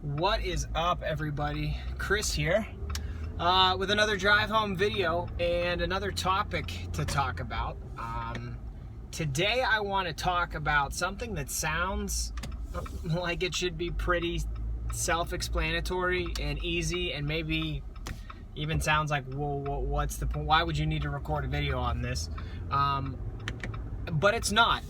What is up, everybody? Chris here with another drive home video and another topic to talk about. Today I want to talk about something that sounds like it should be pretty self-explanatory and easy, and maybe even sounds like, well, what's the point? Why would you need to record a video on this? But it's not.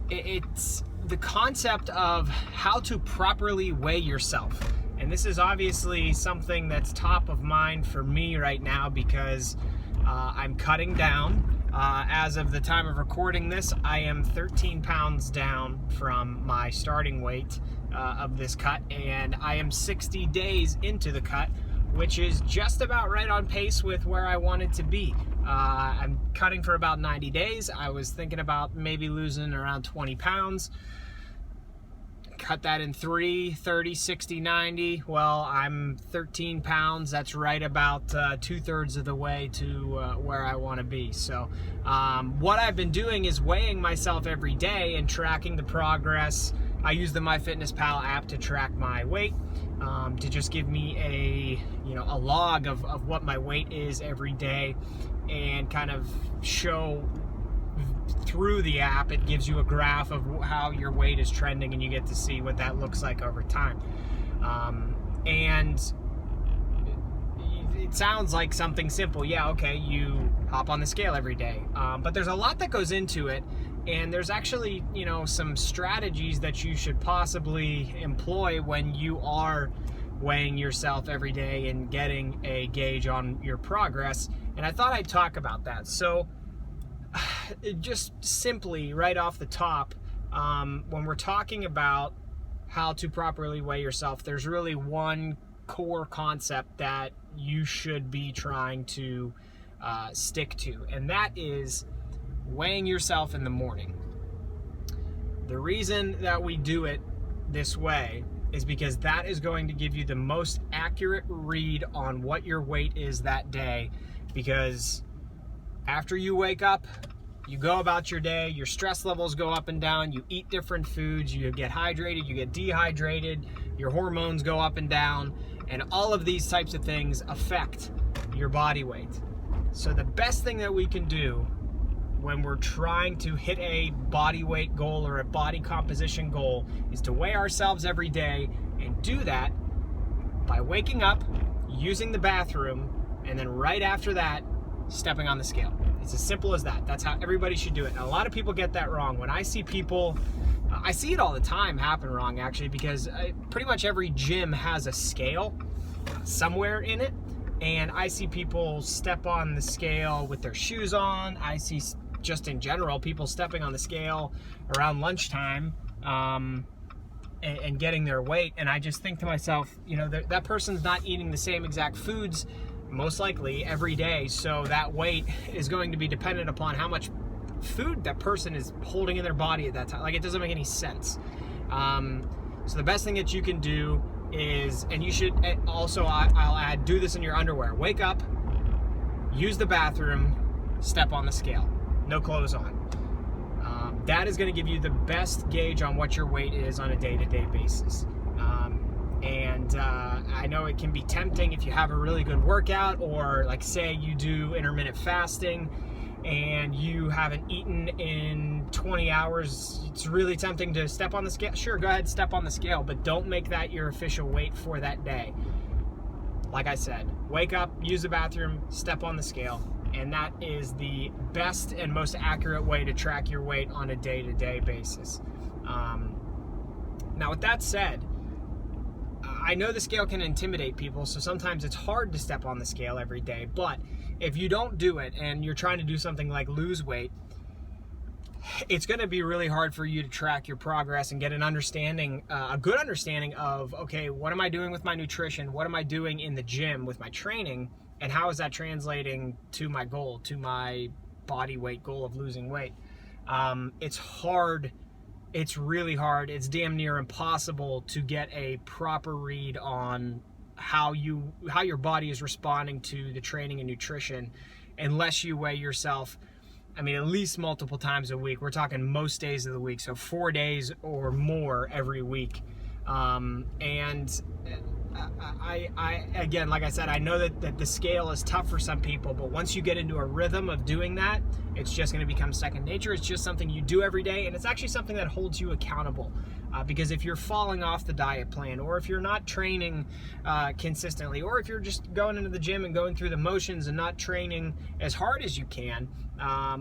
It's the concept of how to properly weigh yourself. And this is obviously something that's top of mind for me right now because I'm cutting down. As of the time of recording this, I am 13 pounds down from my starting weight of this cut, and I am 60 days into the cut, which is just about right on pace with where I wanted to be. I'm cutting for about 90 days. I was thinking about maybe losing around 20 pounds. Cut that in 3, 30, 60, 90. Well, I'm 13 pounds. That's right about 2/3 of the way to where I want to be. So what I've been doing is weighing myself every day and tracking the progress. I use the MyFitnessPal app to track my weight, to just give me a log of what my weight is every day, and kind of show through the app. It gives you a graph of how your weight is trending, and you get to see what that looks like over time. And it sounds like something simple. Yeah, okay, you hop on the scale every day. But there's a lot that goes into it, and there's actually, some strategies that you should possibly employ when you are weighing yourself every day and getting a gauge on your progress. And I thought I'd talk about that. So just simply right off the top, when we're talking about how to properly weigh yourself, there's really one core concept that you should be trying to stick to, and that is weighing yourself in the morning. The reason that we do it this way is because that is going to give you the most accurate read on what your weight is that day, because after you wake up, you go about your day, your stress levels go up and down, you eat different foods, you get hydrated, you get dehydrated, your hormones go up and down, and all of these types of things affect your body weight. So the best thing that we can do when we're trying to hit a body weight goal or a body composition goal is to weigh ourselves every day, and do that by waking up, using the bathroom, and then right after that, stepping on the scale. It's as simple as that. That's how everybody should do it. And a lot of people get that wrong. When I see people, I see it all the time happen wrong, actually, because pretty much every gym has a scale somewhere in it. And I see people step on the scale with their shoes on. I see, just in general, people stepping on the scale around lunchtime and getting their weight. And I just think to myself, that person's not eating the same exact foods most likely every day, so that weight is going to be dependent upon how much food that person is holding in their body at that time. Like, it doesn't make any sense. So the best thing that you can do is, and you should also, I'll add, do this in your underwear. Wake up, use the bathroom, step on the scale, no clothes on. That is going to give you the best gauge on what your weight is on a day-to-day basis. And I know it can be tempting if you have a really good workout, or like say you do intermittent fasting and you haven't eaten in 20 hours. It's really tempting to step on the scale. Sure, go ahead, step on the scale, but don't make that your official weight for that day. Like I said, wake up, use the bathroom, step on the scale, and that is the best and most accurate way to track your weight on a day-to-day basis. Now, with that said, I know the scale can intimidate people, so sometimes it's hard to step on the scale every day. But if you don't do it and you're trying to do something like lose weight, it's going to be really hard for you to track your progress and get an understanding, a good understanding of, okay, what am I doing with my nutrition? What am I doing in the gym with my training? And how is that translating to my goal, to my body weight goal of losing weight? It's hard. It's really hard. It's damn near impossible to get a proper read on how your body is responding to the training and nutrition unless you weigh yourself, at least multiple times a week. We're talking most days of the week, so 4 days or more every week. And I again, like I said, I know that the scale is tough for some people, but once you get into a rhythm of doing that, it's just going to become second nature. It's just something you do every day, and it's actually something that holds you accountable. Because if you're falling off the diet plan, or if you're not training consistently, or if you're just going into the gym and going through the motions and not training as hard as you can,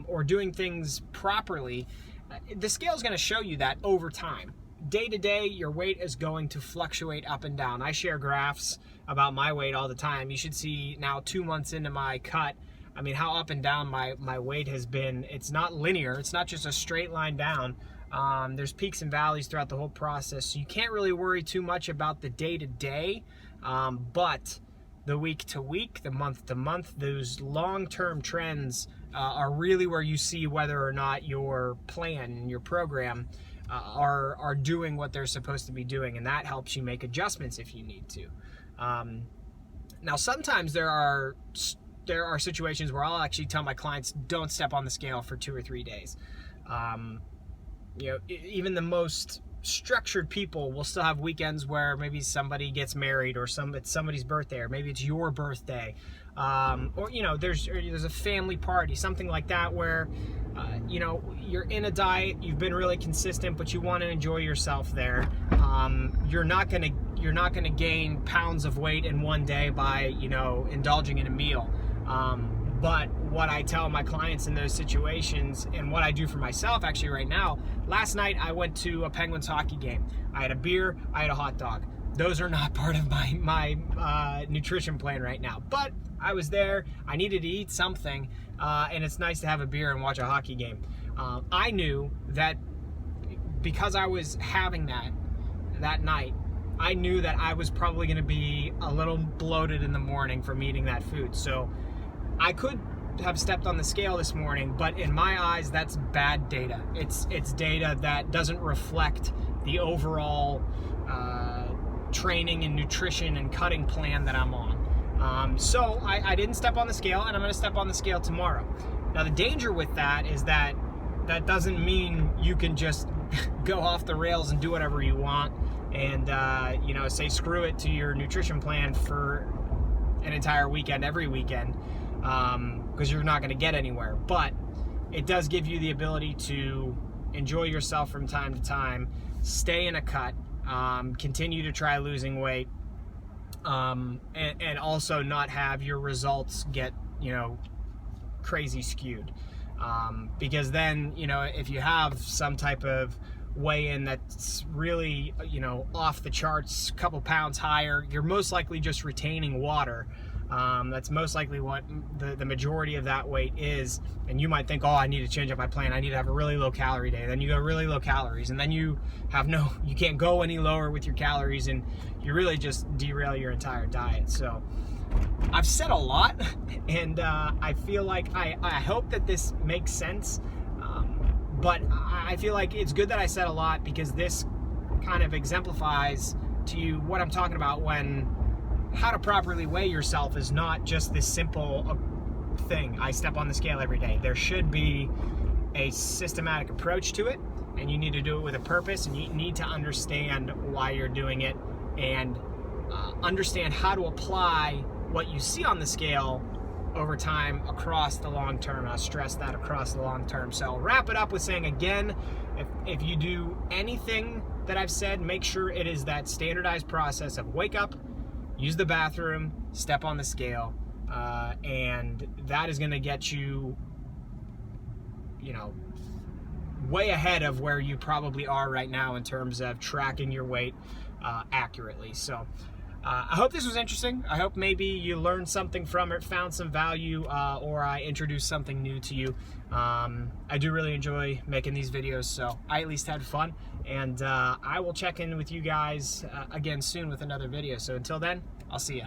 or doing things properly, the scale is going to show you that over time. Day to day, your weight is going to fluctuate up and down. I share graphs about my weight all the time. You should see now 2 months into my cut, I mean, how up and down my weight has been. It's not linear. It's not just a straight line down. There's peaks and valleys throughout the whole process. So you can't really worry too much about the day to day, but the week to week, the month to month, those long-term trends are really where you see whether or not your plan and your program are doing what they're supposed to be doing, and that helps you make adjustments if you need to. Now, sometimes there are situations where I'll actually tell my clients, don't step on the scale for 2 or 3 days. Even the most structured people will still have weekends where maybe somebody gets married, or it's somebody's birthday, or maybe it's your birthday, or there's a family party, something like that, where you're in a diet, you've been really consistent, but you want to enjoy yourself there. You're not gonna gain pounds of weight in one day by indulging in a meal. But what I tell my clients in those situations, and what I do for myself actually right now, last night I went to a Penguins hockey game. I had a beer, I had a hot dog. Those are not part of my nutrition plan right now, but I was there, I needed to eat something, and it's nice to have a beer and watch a hockey game. I knew that because I was having that night, I knew that I was probably gonna be a little bloated in the morning from eating that food. So I could have stepped on the scale this morning, but in my eyes, that's bad data. It's data that doesn't reflect the overall training and nutrition and cutting plan that I'm on. So I didn't step on the scale, and I'm gonna step on the scale tomorrow. Now, the danger with that is that doesn't mean you can just go off the rails and do whatever you want and say screw it to your nutrition plan for an entire weekend, every weekend, because you're not going to get anywhere. But it does give you the ability to enjoy yourself from time to time, stay in a cut, continue to try losing weight, and also not have your results get crazy skewed, because then if you have some type of weigh-in that's really off the charts, a couple pounds higher, you're most likely just retaining water. That's most likely what the majority of that weight is, and you might think, oh, I need to change up my plan, I need to have a really low calorie day. Then you go really low calories, and then you can't go any lower with your calories, and you really just derail your entire diet. So I've said a lot, and I feel like I hope that this makes sense, but I feel like it's good that I said a lot, because this kind of exemplifies to you what I'm talking about when how to properly weigh yourself is not just this simple thing. I step on the scale every day. There should be a systematic approach to it, and you need to do it with a purpose, and you need to understand why you're doing it, and understand how to apply what you see on the scale over time across the long term. I'll stress that, across the long term. So I'll wrap it up with saying, again, if you do anything that I've said, make sure it is that standardized process of wake up, use the bathroom, step on the scale, and that is going to get you, way ahead of where you probably are right now in terms of tracking your weight accurately. So I hope this was interesting. I hope maybe you learned something from it, found some value, or I introduced something new to you. I do really enjoy making these videos, so I at least had fun, and I will check in with you guys again soon with another video. So until then, I'll see ya.